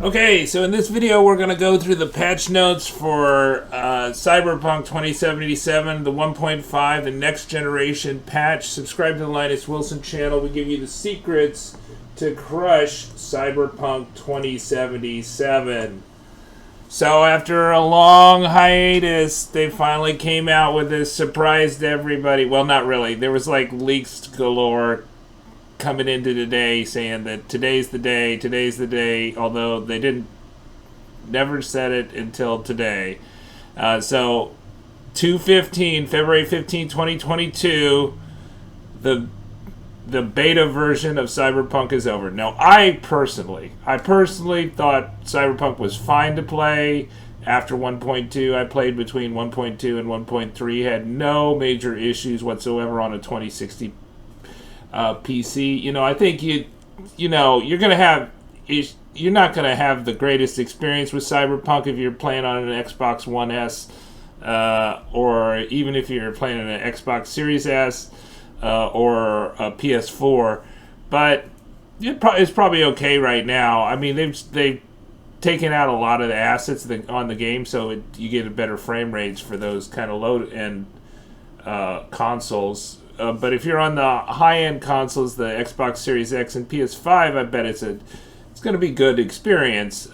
Okay, so in this video we're going to go through the patch notes for Cyberpunk 2077, the 1.5, the next generation patch. Subscribe to the Linus Wilson channel. We give you the secrets to crush Cyberpunk 2077. So after a long hiatus, they finally came out with this, surprised everybody. Well, not really. There was like leaks galore coming into today saying that today's the day, although they didn't never said it until today. So 2/15, February 15, 2022, the beta version of Cyberpunk is over. Now, I personally thought Cyberpunk was fine to play after 1.2. I played between 1.2 and 1.3, had no major issues whatsoever on a 2060 PC. I think you're not gonna have the greatest experience with Cyberpunk if you're playing on an Xbox One S, or even if you're playing on an Xbox Series S or a PS4. But it's probably okay right now. I mean, they've taken out a lot of the assets on the game, so you get a better frame rates for those kind of low end consoles. But if you're on the high-end consoles, the Xbox Series X and PS5, I bet it's going to be good experience.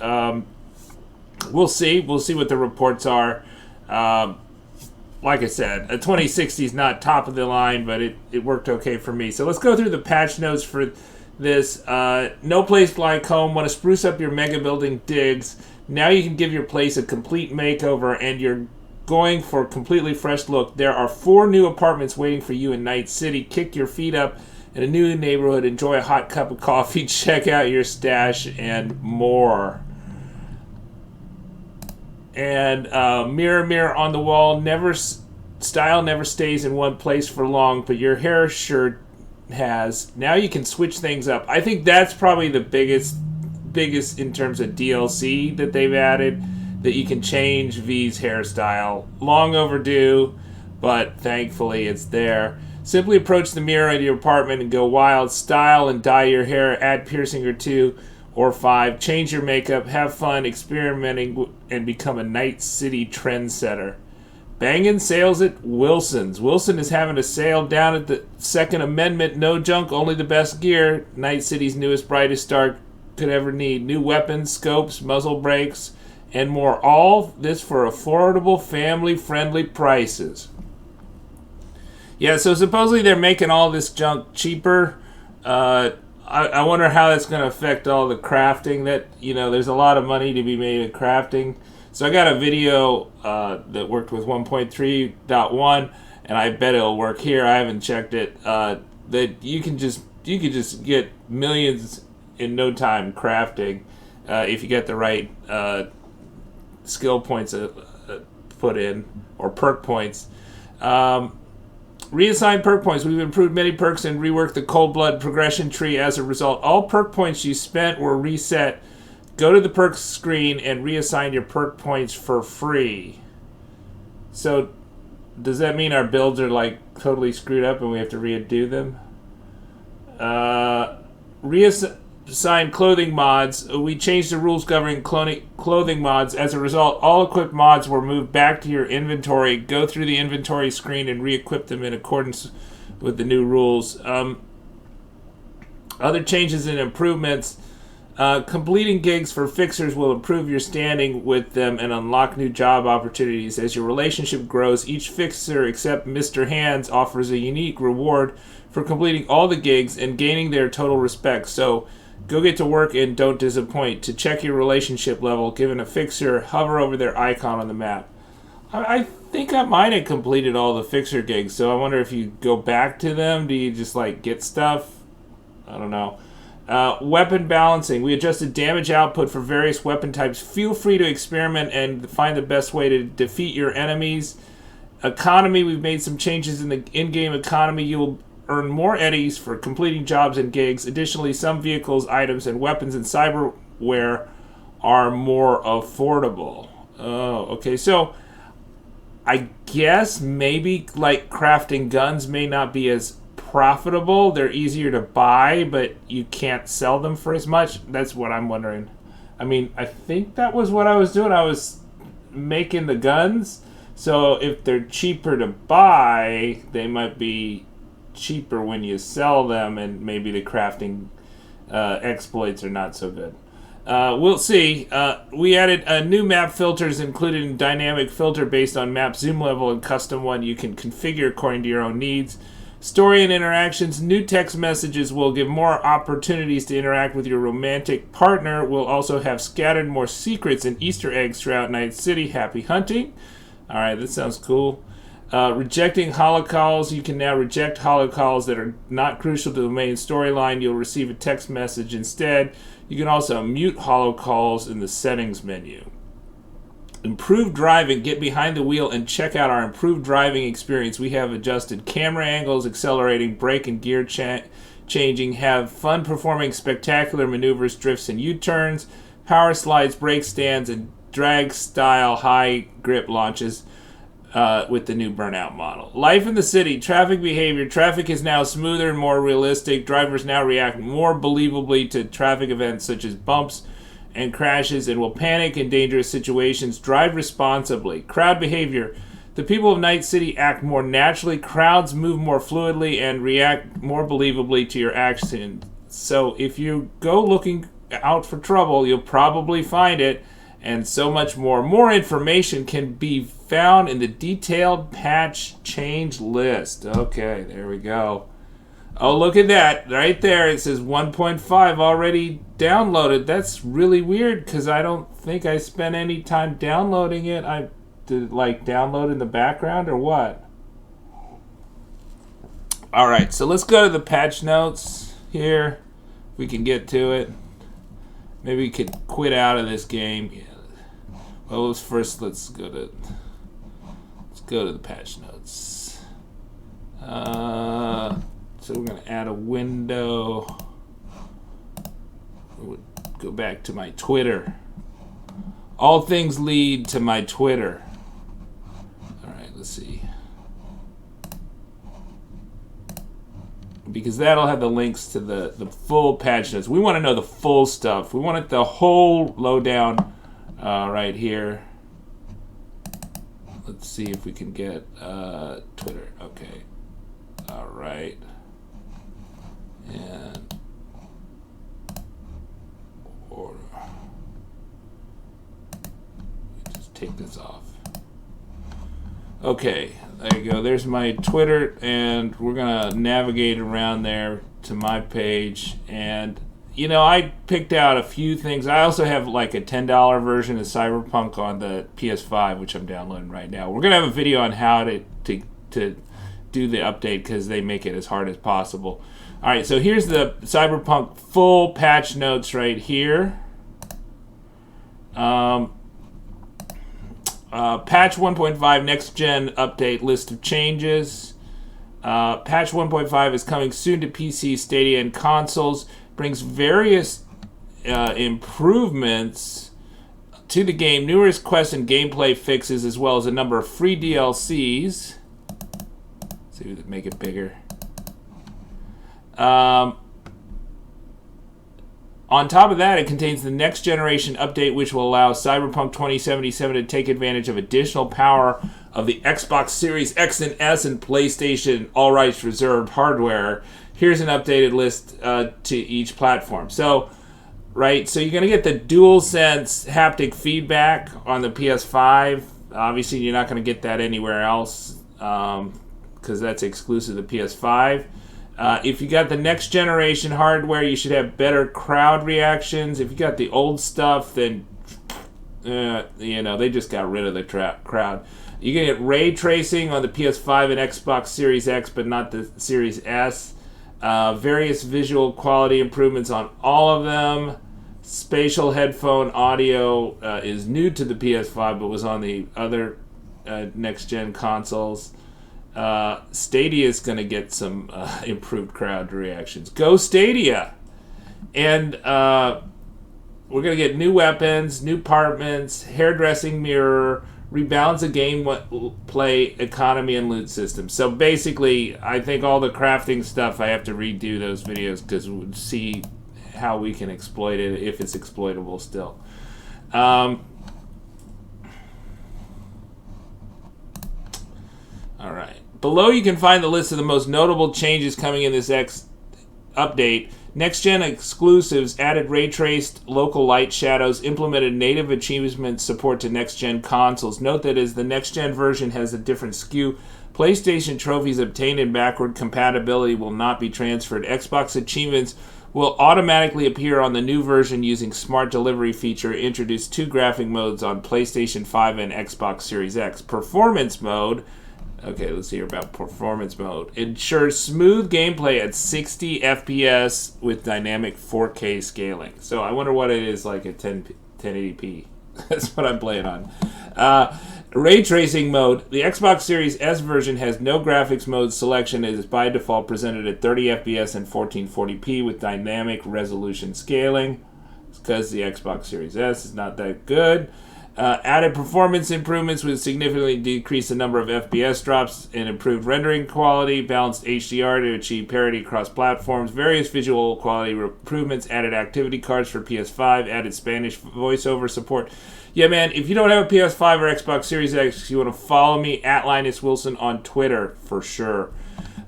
We'll see. We'll see what the reports are. Like I said, a 2060 is not top of the line, but it worked okay for me. So let's go through the patch notes for this. No place like home. Want to spruce up your mega building digs. Now you can give your place a complete makeover, and you're going for a completely fresh look. There are 4 new apartments waiting for you in Night City. Kick your feet up in a new neighborhood. Enjoy a hot cup of coffee. Check out your stash and more. And mirror, mirror on the wall. Style never stays in one place for long, but your hair sure has. Now you can switch things up. I think that's probably the biggest in terms of DLC that they've added. That you can change V's hairstyle. Long overdue, but thankfully it's there. Simply approach the mirror in your apartment and go wild. Style and dye your hair. Add piercing or 2 or 5. Change your makeup. Have fun experimenting and become a Night City trendsetter. Bangin' sales at Wilson's. Wilson is having a sale down at the Second Amendment. No junk, only the best gear. Night City's newest, brightest star could ever need. New weapons, scopes, muzzle brakes, and more. All this for affordable, family-friendly prices. Yeah, so supposedly they're making all this junk cheaper. I wonder how that's going to affect all the crafting. There's a lot of money to be made in crafting. So I got a video that worked with 1.3.1, and I bet it'll work here. I haven't checked it. That you could just get millions in no time crafting if you get the right skill points put in, or perk points. Reassign perk points. We've improved many perks and reworked the cold blood progression tree as a result. All perk points you spent were reset. Go to the perks screen and reassign your perk points for free. So does that mean our builds are like totally screwed up and we have to redo them? Reassign clothing mods. We changed the rules governing clothing mods. As a result, all equipped mods were moved back to your inventory. Go through the inventory screen and re-equip them in accordance with the new rules. Other changes and improvements. Completing gigs for fixers will improve your standing with them and unlock new job opportunities. As your relationship grows, each fixer except Mr. Hands offers a unique reward for completing all the gigs and gaining their total respect. So go get to work and don't disappoint. To check your relationship level, given a fixer, hover over their icon on the map. I think I might have completed all the fixer gigs, so I wonder if you go back to them, do you just get stuff? I don't know. Weapon balancing. We adjusted damage output for various weapon types. Feel free to experiment and find the best way to defeat your enemies. Economy. We've made some changes in the in-game economy. You will earn more eddies for completing jobs and gigs. Additionally, some vehicles, items, and weapons in cyberware are more affordable. Oh, okay. So I guess maybe crafting guns may not be as profitable. They're easier to buy, but you can't sell them for as much. That's what I'm wondering. I mean, I think that was what I was doing. I was making the guns. So if they're cheaper to buy, they might be cheaper when you sell them, and maybe the crafting exploits are not so good. We'll see. We added new map filters, including dynamic filter based on map zoom level and custom one you can configure according to your own needs. Story and interactions. New text messages will give more opportunities to interact with your romantic partner. We'll also have scattered more secrets and Easter eggs throughout Night City. Happy hunting. All right, that sounds cool. Rejecting holocalls. You can now reject holocalls that are not crucial to the main storyline. You'll receive a text message instead. You can also mute holocalls in the settings menu. Improved driving. Get behind the wheel and check out our improved driving experience. We have adjusted camera angles, accelerating, brake, and gear changing. Have fun performing spectacular maneuvers, drifts, and U-turns. Power slides, brake stands, and drag-style high grip launches with the new Burnout model. Life in the city. Traffic behavior. Traffic is now smoother and more realistic. Drivers now react more believably to traffic events such as bumps and crashes, and will panic in dangerous situations. Drive responsibly. Crowd behavior. The people of Night City act more naturally. Crowds move more fluidly and react more believably to your actions. So if you go looking out for trouble, you'll probably find it, and so much more. More information can be found in the detailed patch change list. Okay, there we go. Oh, look at that. Right there, it says 1.5 already downloaded. That's really weird, because I don't think I spent any time downloading it. I did, like, download in the background or what? All right, so let's go to the patch notes here. If we can get to it. Maybe we could quit out of this game. Yeah. Well, let's go to the patch notes. So we're going to add a window. We'll go back to my Twitter. All things lead to my Twitter. All right, let's see. Because that'll have the links to the full patch notes. We want to know the full stuff. We want it the whole lowdown right here. Let's see if we can get Twitter. Okay. All right. And order. Just take this off. Okay, there you go. There's my Twitter, and we're gonna navigate around there to my page. And you know, I picked out a few things. I also have like a $10 version of Cyberpunk on the PS5, which I'm downloading right now. We're gonna have a video on how to do the update, because they make it as hard as possible. All right, so here's the Cyberpunk full patch notes right here. Patch 1.5 next gen update list of changes. Patch 1.5 is coming soon to PC, Stadia, and consoles. Brings various improvements to the game, numerous quests and gameplay fixes, as well as a number of free DLCs. Let's see if we can make it bigger. On top of that, it contains the next generation update, which will allow Cyberpunk 2077 to take advantage of additional power of the Xbox Series X and S and PlayStation All Rights Reserved hardware. Here's an updated list to each platform. So you're going to get the DualSense haptic feedback on the PS5. Obviously, you're not going to get that anywhere else because that's exclusive to the PS5. If you got the next generation hardware, you should have better crowd reactions. If you got the old stuff, then they just got rid of the crowd. You can get ray tracing on the PS5 and Xbox Series X, but not the Series S. Various visual quality improvements on all of them. Spatial headphone audio is new to the PS5, but was on the other next-gen consoles. Stadia is going to get some improved crowd reactions. Go Stadia! And we're going to get new weapons, new apartments, hairdressing mirror, rebalance the gameplay economy, and loot system. So basically, I think all the crafting stuff, I have to redo those videos because how we can exploit it, if it's exploitable still. All right. Below you can find the list of the most notable changes coming in this update. Next-gen exclusives added ray-traced local light shadows, implemented native achievement support to next-gen consoles. Note that as the next-gen version has a different SKU, PlayStation trophies obtained in backward compatibility will not be transferred. Xbox achievements will automatically appear on the new version using Smart Delivery feature. Introduced 2 graphic modes on PlayStation 5 and Xbox Series X. Performance mode. Okay, let's hear about performance mode. Ensures smooth gameplay at 60 FPS with dynamic 4K scaling. So I wonder what it is like at 1080p. That's what I'm playing on. Ray tracing mode. The Xbox Series S version has no graphics mode selection. It is by default presented at 30 FPS and 1440p with dynamic resolution scaling. It's because the Xbox Series S is not that good. Added performance improvements with significantly decreased the number of FPS drops and improved rendering quality. Balanced HDR to achieve parity across platforms. Various visual quality improvements. Added activity cards for PS5. Added Spanish voiceover support. Yeah, man, if you don't have a PS5 or Xbox Series X, you want to follow me at Linus Wilson on Twitter for sure.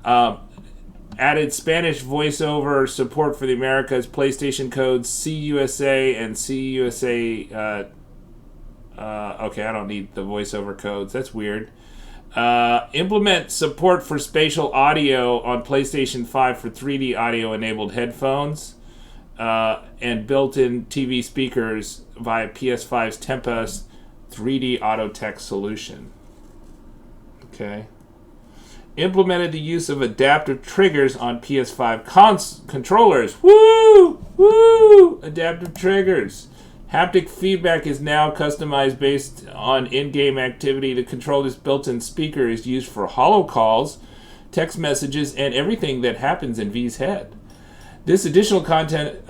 Added Spanish voiceover support for the Americas. PlayStation codes CUSA and CUSA. Okay, I don't need the voiceover codes. That's weird. Implement support for spatial audio on PlayStation 5 for 3D audio-enabled headphones and built-in TV speakers via PS5's Tempest 3D auto text solution. Okay. Implemented the use of adaptive triggers on PS5 controllers. Woo! Woo! Adaptive triggers. Haptic feedback is now customized based on in-game activity. The controller's built-in speaker is used for holo calls, text messages, and everything that happens in V's head. This additional content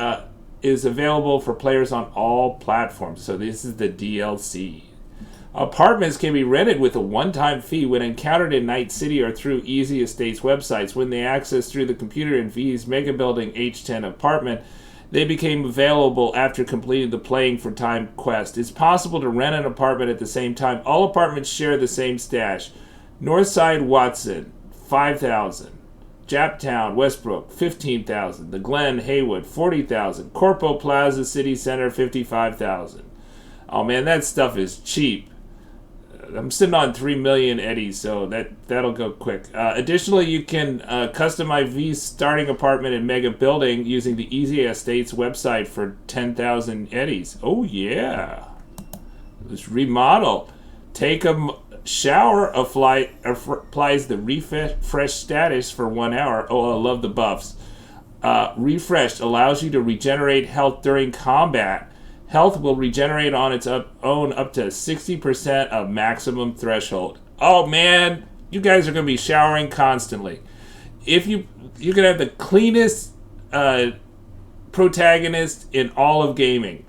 is available for players on all platforms. So this is the DLC. Apartments can be rented with a one-time fee when encountered in Night City or through Easy Estates websites. When they access through the computer in V's Mega Building H10 apartment, they became available after completing the Playing for Time quest. It's possible to rent an apartment at the same time. All apartments share the same stash. Northside Watson, 5,000. Japtown, Westbrook, 15,000. The Glen, Haywood, 40,000. Corpo Plaza City Center, 55,000. Oh man, that stuff is cheap. I'm sitting on 3 million eddies, so that'll go quick. Additionally, you can customize V's starting apartment in Mega Building using the Easy Estates website for 10,000 eddies. Oh yeah, let's remodel. Take a shower. Applies the refresh status for 1 hour. Oh, I love the buffs. Refreshed allows you to regenerate health during combat. Health will regenerate on its own up to 60% of maximum threshold. Oh man, you guys are going to be showering constantly. If you can have the cleanest protagonist in all of gaming.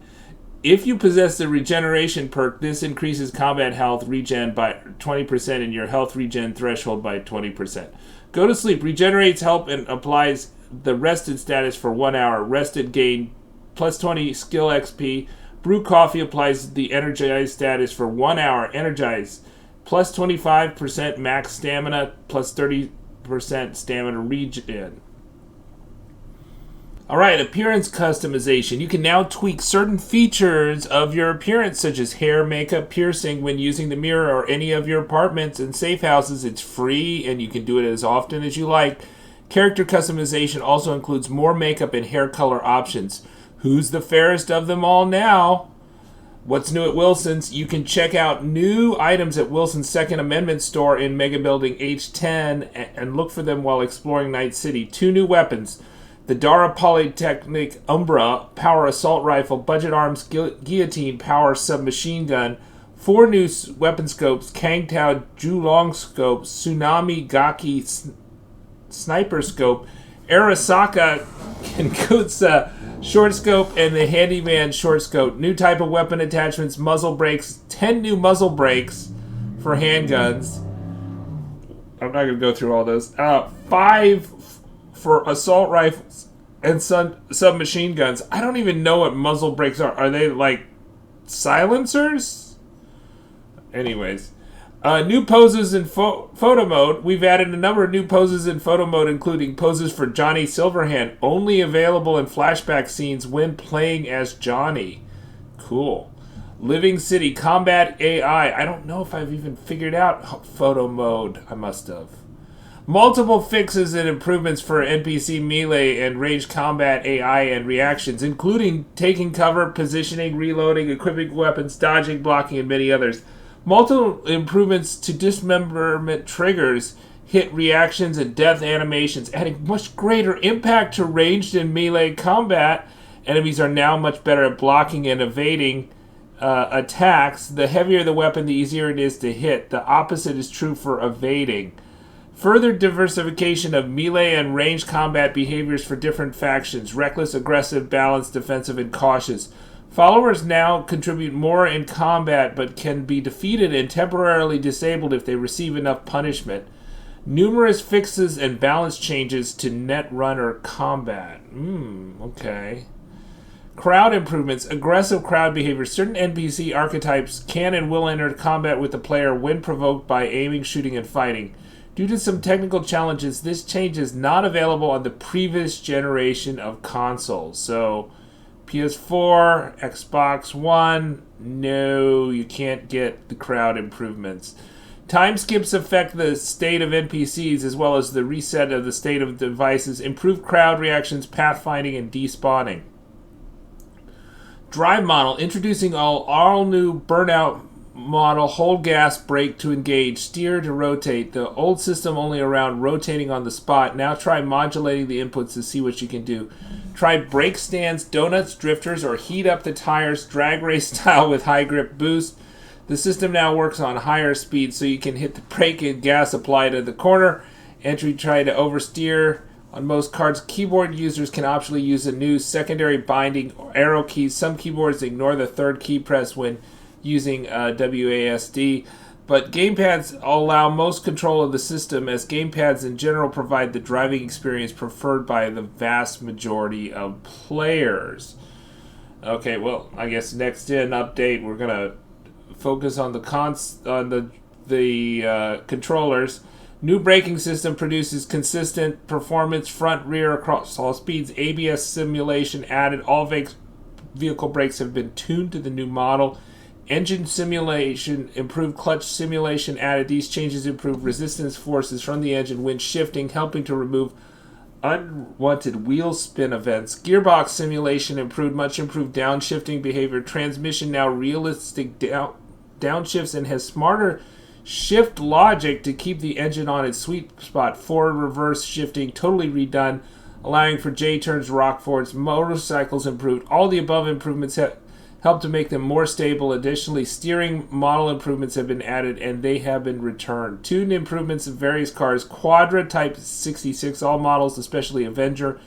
If you possess the regeneration perk, this increases combat health regen by 20% and your health regen threshold by 20%. Go to sleep. Regenerates health and applies the rested status for 1 hour. Rested gain plus 20 skill XP. Brew coffee applies the energized status for 1 hour. Energize plus 25% max stamina plus 30% stamina regen. Alright, appearance customization. You can now tweak certain features of your appearance, such as hair, makeup, piercing, when using the mirror or any of your apartments and safe houses. It's free and you can do it as often as you like. Character customization also includes more makeup and hair color options. Who's the fairest of them all now? What's new at Wilson's? You can check out new items at Wilson's Second Amendment store in Mega Building H10 and look for them while exploring Night City. 2 new weapons. The Dara Polytechnic Umbra Power Assault Rifle, Budget Arms Guillotine Power Submachine Gun. 4 new weapon scopes. Kang Tao Julong Scope, Tsunami Gaki Sniper Scope, Arasaka Kinkutsu Short Scope, and the Handyman Short Scope. New type of weapon attachments, muzzle brakes, 10 new muzzle brakes for handguns. I'm not going to go through all those. 5 for assault rifles and submachine guns. I don't even know what muzzle brakes are. Are they like silencers? Anyways. New poses in photo mode. We've added a number of new poses in photo mode, including poses for Johnny Silverhand, only available in flashback scenes when playing as Johnny. Cool. Living City Combat AI. I don't know if I've even figured out photo mode. I must have. Multiple fixes and improvements for NPC melee and ranged combat AI and reactions, including taking cover, positioning, reloading, equipping weapons, dodging, blocking, and many others. Multiple improvements to dismemberment triggers, hit reactions, and death animations, adding much greater impact to ranged and melee combat. Enemies are now much better at blocking and evading attacks. The heavier the weapon, the easier it is to hit. The opposite is true for evading. Further diversification of melee and ranged combat behaviors for different factions: reckless, aggressive, balanced, defensive, and cautious. Followers now contribute more in combat, but can be defeated and temporarily disabled if they receive enough punishment. Numerous fixes and balance changes to Netrunner combat. Okay. Crowd improvements. Aggressive crowd behavior. Certain NPC archetypes can and will enter combat with the player when provoked by aiming, shooting, and fighting. Due to some technical challenges, this change is not available on the previous generation of consoles. So, PS4, Xbox One, no, you can't get the crowd improvements. Time skips affect the state of NPCs as well as the reset of the state of devices, improve crowd reactions, pathfinding, and despawning. Drive model, introducing all new burnout model, hold gas, brake to engage, steer to rotate. The old system only around rotating on the spot. Now try modulating the inputs to see what you can do. Try brake stands, donuts, drifters, or heat up the tires drag race style with high grip boost. The system now works on higher speeds, so you can hit the brake and gas applied at the corner. Entry try to oversteer. On most cards, keyboard users can optionally use a new secondary binding or arrow keys. Some keyboards ignore the third key press when using WASD, but gamepads allow most control of the system, as gamepads in general provide the driving experience preferred by the vast majority of players. Okay, well, I guess next in update we're gonna focus on the controllers. New braking system produces consistent performance, front, rear, across all speeds. ABS simulation added. All vehicle brakes have been tuned to the new model. Engine simulation improved. Clutch simulation added. These changes improve resistance forces from the engine when shifting, helping to remove unwanted wheel spin events. Gearbox simulation improved. Much improved downshifting behavior. Transmission now realistic downshifts and has smarter shift logic to keep the engine on its sweet spot. Forward reverse shifting totally redone, allowing for J-turns, rock forwards. Motorcycles improved. All the above improvements have helped to make them more stable. Additionally, steering model improvements have been added and they have been returned. Tuned improvements of various cars. Quadra Type 66, all models, especially Avenger.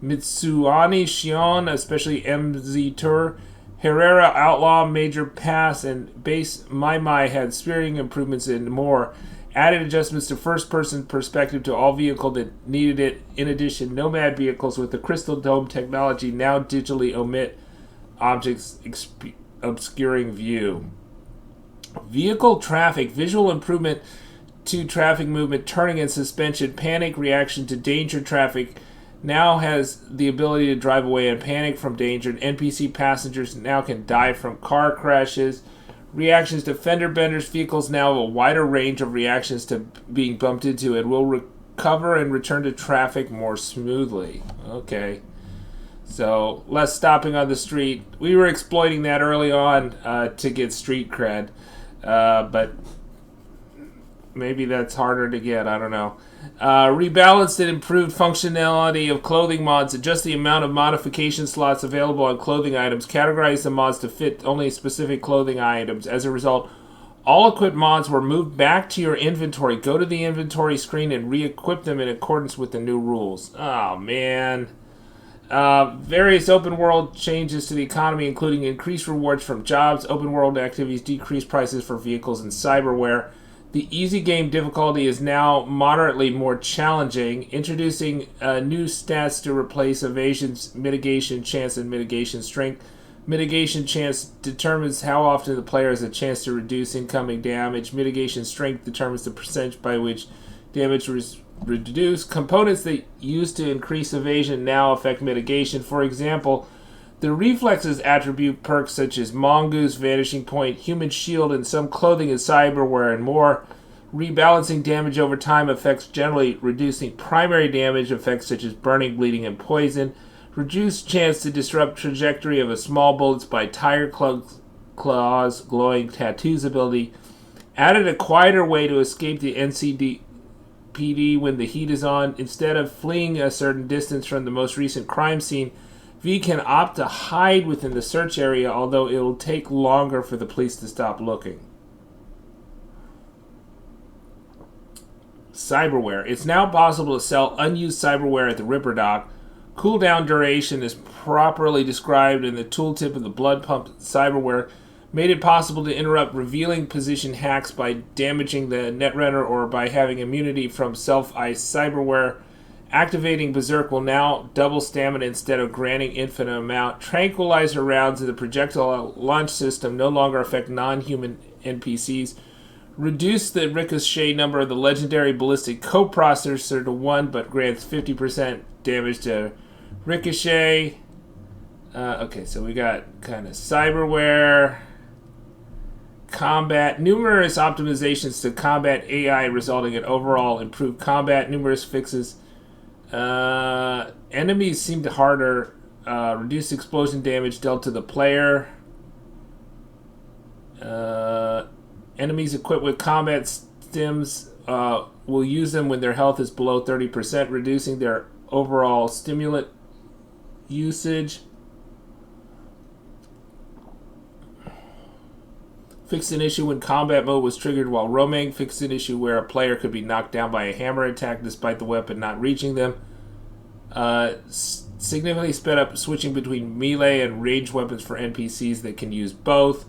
Mitsuani Shion, especially MZ Tour. Herrera Outlaw, Major Pass, and Base Mai had steering improvements and more. Added adjustments to first-person perspective to all vehicles that needed it. In addition, Nomad vehicles with the Crystal Dome technology now digitally omit objects obscuring view. Vehicle traffic, visual improvement to traffic movement, turning and suspension, panic reaction to danger traffic. Now has the ability to drive away in panic from danger. NPC passengers now can die from car crashes. Reactions to fender benders. Vehicles now have a wider range of reactions to being bumped into and will recover and return to traffic more smoothly. Okay. So, less stopping on the street. We were exploiting that early on to get street cred. But maybe that's harder to get. I don't know. Rebalanced and improved functionality of clothing mods. Adjust the amount of modification slots available on clothing items. Categorize the mods to fit only specific clothing items. As a result, all equipped mods were moved back to your inventory. Go to the inventory screen and re-equip them in accordance with the new rules. Oh, man. Various open world changes to the economy, including increased rewards from jobs, open world activities, decreased prices for vehicles, and cyberware. The easy game difficulty is now moderately more challenging, introducing new stats to replace evasion's mitigation chance and mitigation strength. Mitigation chance determines how often the player has a chance to reduce incoming damage. Mitigation strength determines the percentage by which damage is reduced. Components that used to increase evasion now affect mitigation. For example, the reflexes attribute perks such as Mongoose, Vanishing Point, Human Shield, and some clothing and cyberware and more. Rebalancing damage over time affects generally reducing primary damage effects such as burning, bleeding, and poison. Reduced chance to disrupt trajectory of a small bullets by Tiger Claws, glowing tattoos ability. Added a quieter way to escape the NCPD when the heat is on. Instead of fleeing a certain distance from the most recent crime scene, V can opt to hide within the search area, although it will take longer for the police to stop looking. Cyberware. It's now possible to sell unused cyberware at the Ripper Dock. Cooldown duration is properly described in the tooltip of the Blood Pump cyberware. Made it possible to interrupt revealing position hacks by damaging the netrunner or by having immunity from self-ice cyberware. Activating Berserk will now double stamina instead of granting infinite amount. Tranquilizer rounds in the projectile launch system no longer affect non-human NPCs. Reduce the ricochet number of the legendary ballistic coprocessor to 1, but grants 50% damage to ricochet. Okay, so we got kind of cyberware. Combat. Numerous optimizations to combat AI resulting in overall improved combat. Numerous fixes. Enemies seem to harder. Reduced explosion damage dealt to the player. Enemies equipped with combat stims will use them when their health is below 30%, reducing their overall stimulant usage. Fixed an issue when combat mode was triggered while roaming. Fixed an issue where a player could be knocked down by a hammer attack despite the weapon not reaching them. Significantly sped up switching between melee and ranged weapons for NPCs that can use both.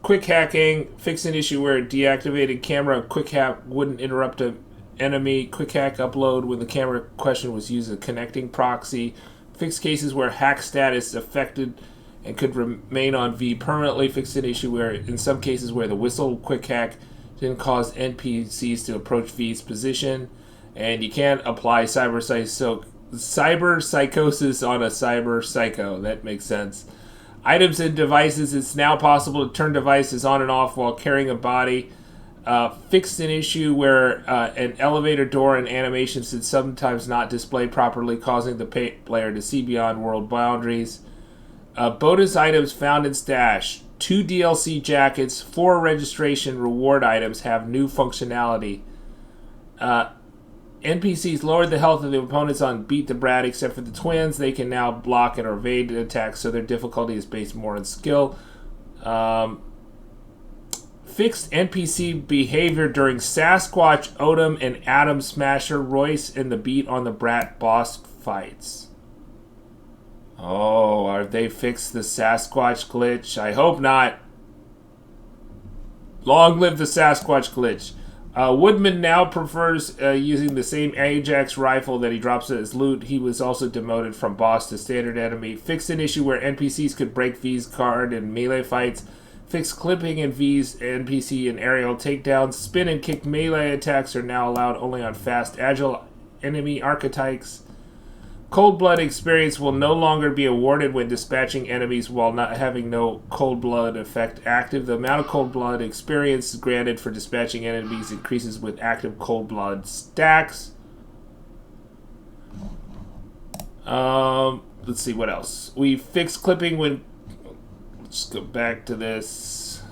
Quick hacking. Fixed an issue where a deactivated camera quick hack wouldn't interrupt an enemy. Quick hack upload when the camera question was used as a connecting proxy. Fixed cases where hack status affected and could remain on V permanently. Fixed an issue where, in some cases, where the whistle quick hack didn't cause NPCs to approach V's position. And you can't apply cyber psychosis on a cyber psycho. That makes sense. Items and devices. It's now possible to turn devices on and off while carrying a body. Fixed an issue where an elevator door and animations did sometimes not display properly, causing the player to see beyond world boundaries. Bonus items found in stash. 2 DLC jackets, 4 registration reward items have new functionality. NPCs lowered the health of the opponents on Beat the Brat, except for the twins. They can now block and evade attacks, so their difficulty is based more on skill. Fixed NPC behavior during Sasquatch, Odom, and Atom Smasher, Royce, and the Beat on the Brat boss fights. Oh, are they fixed the Sasquatch glitch? I hope not. Long live the Sasquatch glitch. Woodman now prefers using the same Ajax rifle that he drops as loot. He was also demoted from boss to standard enemy. Fixed an issue where NPCs could break V's guard in melee fights. Fixed clipping in V's NPC and aerial takedowns. Spin and kick melee attacks are now allowed only on fast, agile enemy archetypes. Cold Blood experience will no longer be awarded when dispatching enemies while not having no Cold Blood effect active. The amount of Cold Blood experience granted for dispatching enemies increases with active Cold Blood stacks. Let's see what else. We fixed clipping when... Let's go back to this.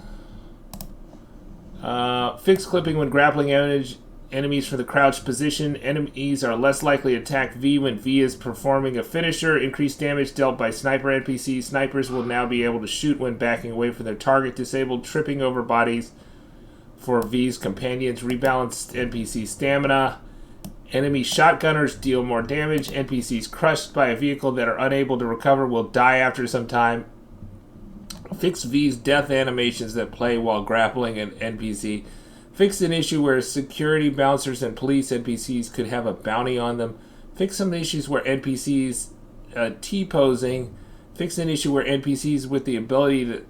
Fixed clipping when grappling enemies from the crouched position. Enemies are less likely to attack V when V is performing a finisher. Increased damage dealt by sniper NPCs. Snipers will now be able to shoot when backing away from their target. Disabled tripping over bodies for V's companions. Rebalanced NPC stamina. Enemy shotgunners deal more damage. NPCs crushed by a vehicle that are unable to recover will die after some time. Fixed V's death animations that play while grappling an NPC. Fixed an issue where security bouncers and police NPCs could have a bounty on them. Fixed some issues where NPCs T-posing. Fixed an issue where NPCs with the ability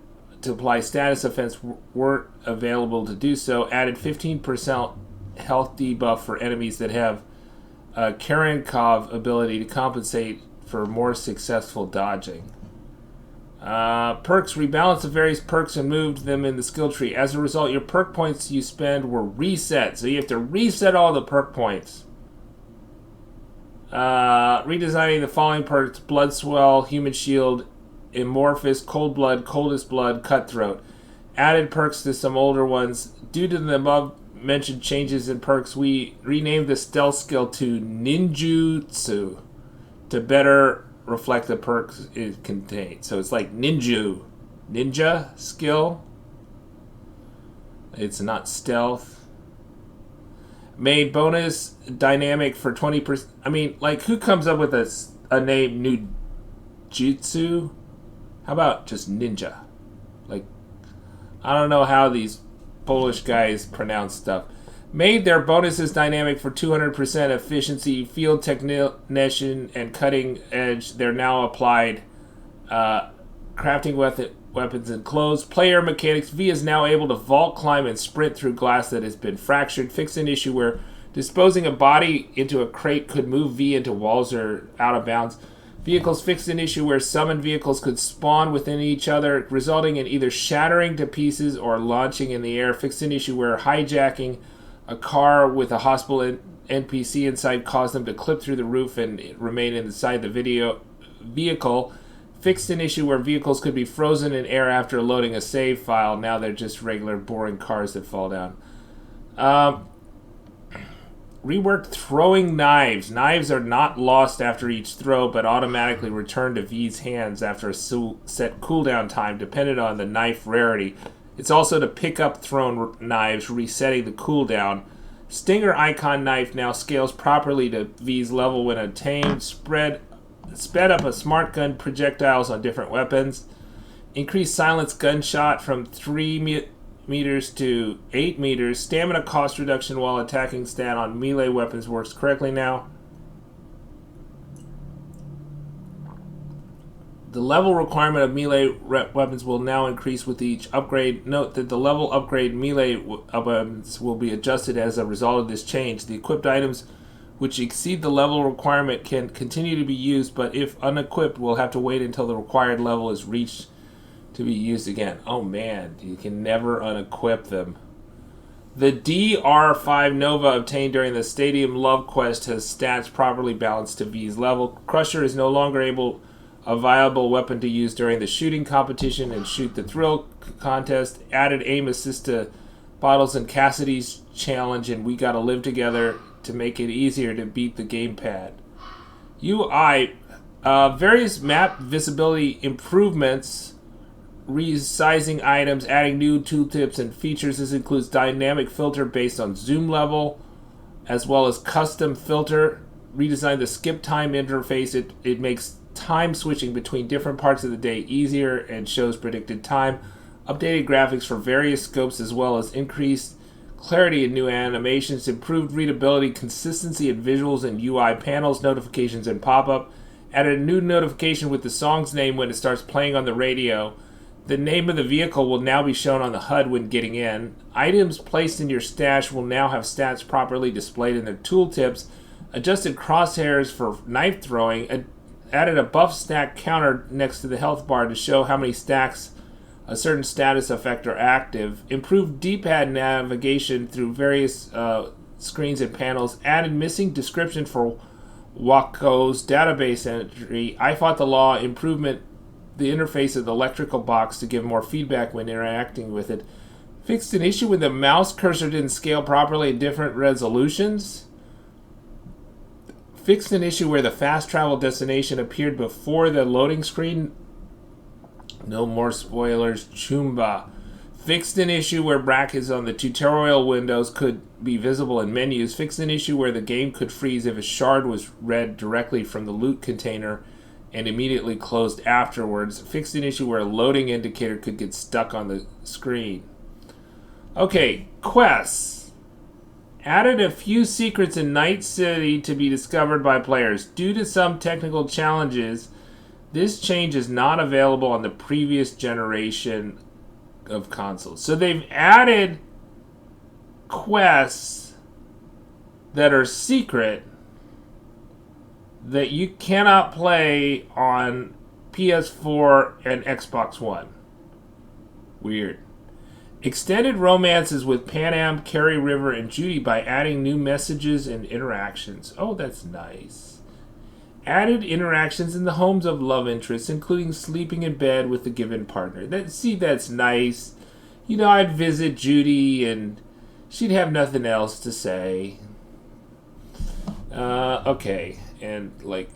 to apply status effects weren't available to do so. Added 15% health debuff for enemies that have a Karenkov ability to compensate for more successful dodging. Perks. Rebalanced the various perks and moved them in the skill tree. As a result, your perk points you spend were reset. So you have to reset all the perk points. Redesigning the following perks: Blood Swell, Human Shield, Amorphous, Cold Blood, Coldest Blood, Cutthroat. Added perks to some older ones. Due to the above mentioned changes in perks, we renamed the stealth skill to Ninjutsu to better reflect the perks it contains. So it's like ninja skill. It's not stealth. Made bonus dynamic for 20%. I mean, like, who comes up with a name Nujutsu? How about just ninja? Like, I don't know how these Polish guys pronounce stuff. Made their bonuses dynamic for 200% efficiency, field technician, and cutting edge. They're now applied. Crafting weapons and clothes. Player mechanics. V is now able to vault, climb, and sprint through glass that has been fractured. Fix an issue where disposing a body into a crate could move V into walls or out of bounds. Vehicles. Fixed an issue where summoned vehicles could spawn within each other, resulting in either shattering to pieces or launching in the air. Fixed an issue where hijacking a car with a hospital NPC inside caused them to clip through the roof and remain inside the vehicle. Fixed an issue where vehicles could be frozen in air after loading a save file. Now they're just regular boring cars that fall down. Reworked throwing knives. Knives are not lost after each throw, but automatically return to V's hands after a set cooldown time, dependent on the knife rarity. It's also to pick up thrown knives, resetting the cooldown. Stinger icon knife now scales properly to V's level when attained. Sped up a smart gun projectiles on different weapons. Increased silence gunshot from 3 meters to 8 meters. Stamina cost reduction while attacking stat on melee weapons works correctly now. The level requirement of melee weapons will now increase with each upgrade. Note that the level upgrade melee weapons will be adjusted as a result of this change. The equipped items which exceed the level requirement can continue to be used, but if unequipped, will have to wait until the required level is reached to be used again. Oh man, you can never unequip them. The DR5 Nova obtained during the Stadium Love Quest has stats properly balanced to V's level. Crusher is no longer a viable weapon to use during the shooting competition and Shoot the Thrill contest. Added aim assist to Bottles and Cassidy's challenge and We Gotta Live Together to make it easier to beat the gamepad. UI, various map visibility improvements, resizing items, adding new tooltips and features. This includes dynamic filter based on zoom level, as well as custom filter. Redesigned the skip time interface. It makes time switching between different parts of the day easier and shows predicted time. Updated graphics for various scopes as well as increased clarity in new animations, improved readability, consistency in visuals and UI panels, notifications and pop-up. Added a new notification with the song's name when it starts playing on the radio. The name of the vehicle will now be shown on the HUD when getting in. Items placed in your stash will now have stats properly displayed in their tooltips. Adjusted crosshairs for knife throwing. Added a buff stack counter next to the health bar to show how many stacks a certain status effect are active. Improved D-pad navigation through various screens and panels. Added missing description for Waco's database entry. I Fought the Law improvement the interface of the electrical box to give more feedback when interacting with it. Fixed an issue when the mouse cursor didn't scale properly at different resolutions. Fixed an issue where the fast travel destination appeared before the loading screen. No more spoilers. Chumba. Fixed an issue where brackets on the tutorial windows could be visible in menus. Fixed an issue where the game could freeze if a shard was read directly from the loot container. and immediately closed afterwards. Fixed an issue where a loading indicator could get stuck on the screen. Okay, quests. Added a few secrets in Night City to be discovered by players. Due to some technical challenges, this change is not available on the previous generation of consoles. So they've added quests that are secret that you cannot play on PS4 and Xbox One. Weird. Extended romances with Pan Am, Carrie River, and Judy by adding new messages and interactions. Oh, that's nice. Added interactions in the homes of love interests, including sleeping in bed with the given partner. That's nice. You know, I'd visit Judy and she'd have nothing else to say. Okay. And, like,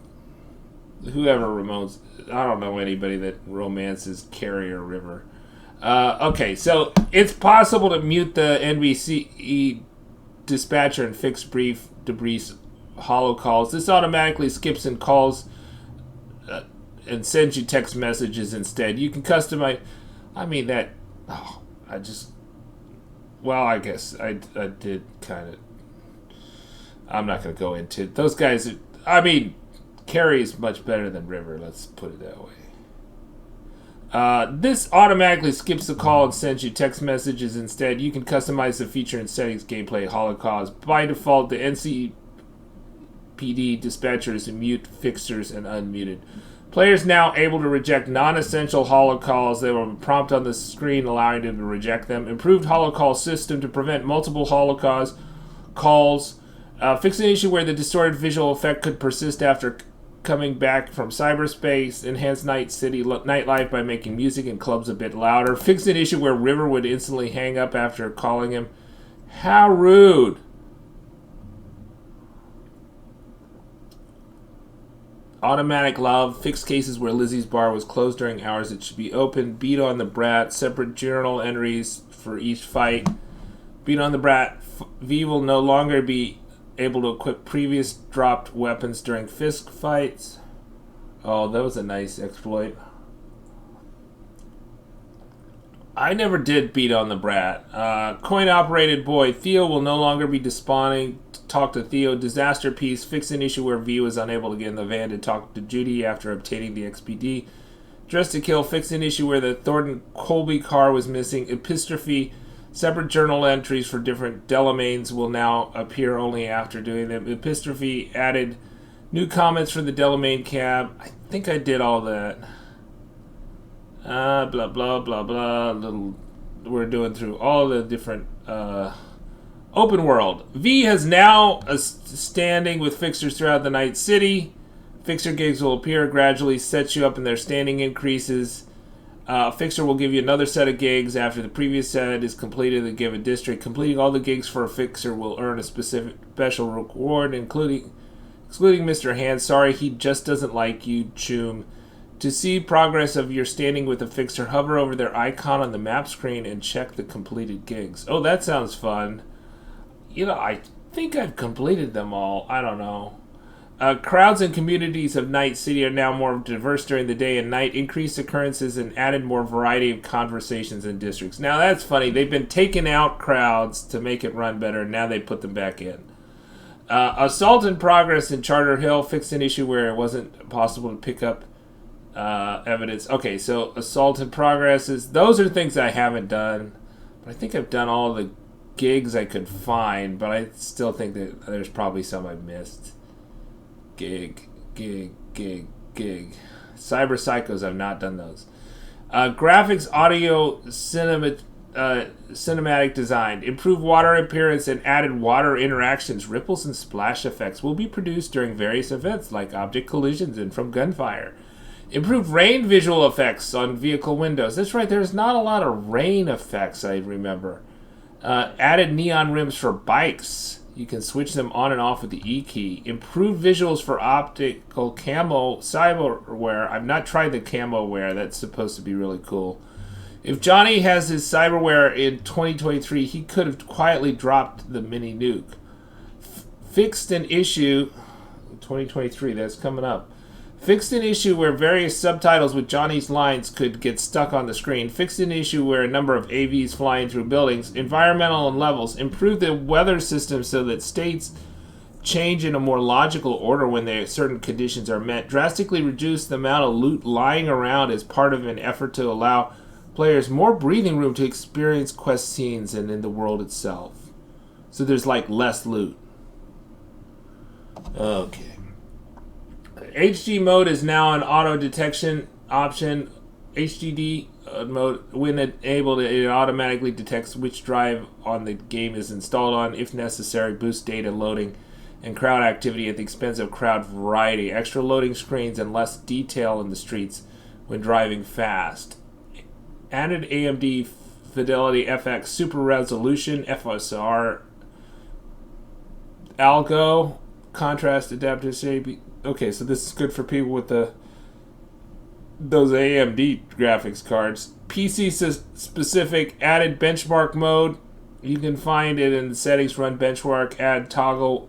whoever romances... I don't know anybody that romances Carrie or River. Okay, so it's possible to mute the NBC dispatcher and fix brief debrief hollow calls. This automatically skips and calls and sends you text messages instead. You can customize... I mean, that... Oh, I just... Well, I guess I did kind of... I'm not going to go into it. Those guys... I mean, Carrie is much better than River, let's put it that way. This automatically skips the call and sends you text messages instead. You can customize the feature in settings, gameplay, holocaust. By default, the NCPD dispatchers mute fixers and unmuted. Players now able to reject non-essential holocalls. They will prompt on the screen allowing them to reject them. Improved holocall system to prevent multiple holocalls. Fix an issue where the distorted visual effect could persist after coming back from cyberspace. Enhance Night City nightlife by making music and clubs a bit louder. Fix an issue where River would instantly hang up after calling him. How rude. Automatic love. Fix cases where Lizzie's bar was closed during hours it should be open. Beat on the brat. Separate journal entries for each fight. Beat on the brat. V will no longer be able to equip previous dropped weapons during fist fights. Oh, that was a nice exploit. I never did beat on the brat. Coin-operated boy. Theo will no longer be despawning. Talk to Theo. Disaster piece. Fix an issue where V was unable to get in the van to talk to Judy after obtaining the XPD. Dress to kill. Fix an issue where the Thornton Colby car was missing. Epistrophe. Separate journal entries for different Delamains will now appear only after doing them. Epistrophe added new comments for the Delamain cab. I think I did all that. Blah, blah, blah, blah. We're doing through all the different open world. V has now a standing with fixers throughout the Night City. Fixer gigs will appear gradually, sets you up in their standing increases. Fixer will give you another set of gigs after the previous set is completed in the given district. Completing all the gigs for a fixer will earn a special reward, excluding Mr. Hand. Sorry, he just doesn't like you, Choom. To see progress of your standing with a fixer, hover over their icon on the map screen and check the completed gigs. Oh, that sounds fun. You know, I think I've completed them all. I don't know. Crowds and communities of Night City are now more diverse during the day and night, increased occurrences, and added more variety of conversations and districts. Now, that's funny. They've been taking out crowds to make it run better, and now they put them back in. Assault in progress in Charter Hill. Fixed an issue where it wasn't possible to pick up evidence. Okay, so assault in progress is... Those are things I haven't done. But I think I've done all the gigs I could find, but I still think that there's probably some I've missed. Gig. Cyber Psychos, I've not done those. Graphics, audio, cinematic design. Improved water appearance and added water interactions. Ripples and splash effects will be produced during various events like object collisions and from gunfire. Improved rain visual effects on vehicle windows. That's right, there's not a lot of rain effects, I remember. Added neon rims for bikes. You can switch them on and off with the E key. Improved visuals for optical camo cyberware. I've not tried the camo wear. That's supposed to be really cool. If Johnny has his cyberware in 2023, he could have quietly dropped the mini nuke. Fixed an issue... 2023, that's coming up. Fixed an issue where various subtitles with Johnny's lines could get stuck on the screen. Fixed an issue where a number of AVs flying through buildings. Environmental and levels. Improved the weather system so that states change in a more logical order when certain conditions are met. Drastically reduced the amount of loot lying around as part of an effort to allow players more breathing room to experience quest scenes and in the world itself. So there's like less loot. Okay. HD mode is now an auto detection option. HDD mode, when enabled, it automatically detects which drive on the game is installed on. If necessary, boost data loading and crowd activity at the expense of crowd variety. Extra loading screens and less detail in the streets when driving fast. Added AMD Fidelity FX Super Resolution FSR Algo contrast adaptive shape. Okay, so this is good for people with those AMD graphics cards. PC specific added benchmark mode. You can find it in the settings. Run benchmark. Add toggle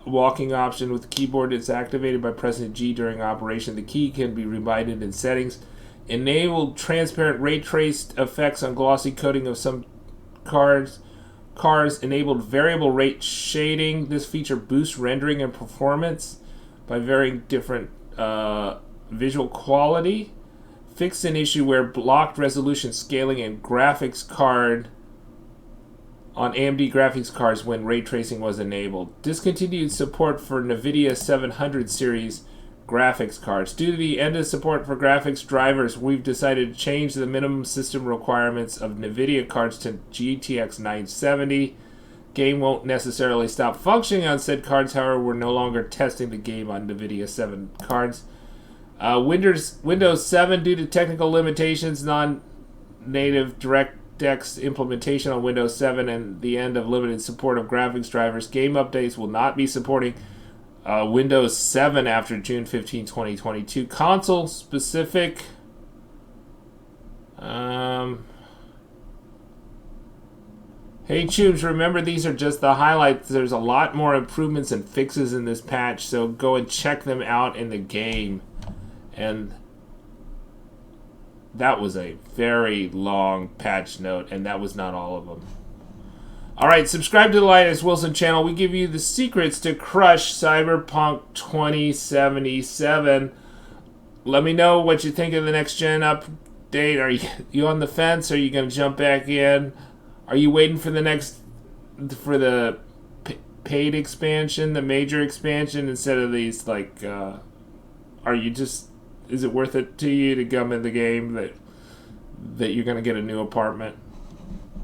walking option with the keyboard. It's activated by pressing G during operation. The key can be reminded in settings. Enabled transparent ray traced effects on glossy coating of some cars. Enabled variable rate shading. This feature boosts rendering and performance by varying different visual quality. Fixed an issue where blocked resolution scaling and graphics card on AMD graphics cards when ray tracing was enabled. Discontinued support for NVIDIA 700 series graphics cards. Due to the end of support for graphics drivers, we've decided to change the minimum system requirements of NVIDIA cards to GTX 970. Game won't necessarily stop functioning on said cards, however, we're no longer testing the game on NVIDIA 7 cards. Windows 7, due to technical limitations, non-native DirectX implementation on Windows 7, and the end of limited support of graphics drivers, game updates will not be supporting Windows 7 after June 15, 2022. Console specific. Hey Tubes, remember these are just the highlights. There's a lot more improvements and fixes in this patch, so go and check them out in the game. And that was a very long patch note, and that was not all of them. Alright, subscribe to the Linus Wilson channel. We give you the secrets to crush Cyberpunk 2077. Let me know what you think of the next gen update. Are you on the fence? Are you going to jump back in? Are you waiting for the paid expansion, the major expansion, instead of these, like, is it worth it to you to come in the game that you're going to get a new apartment?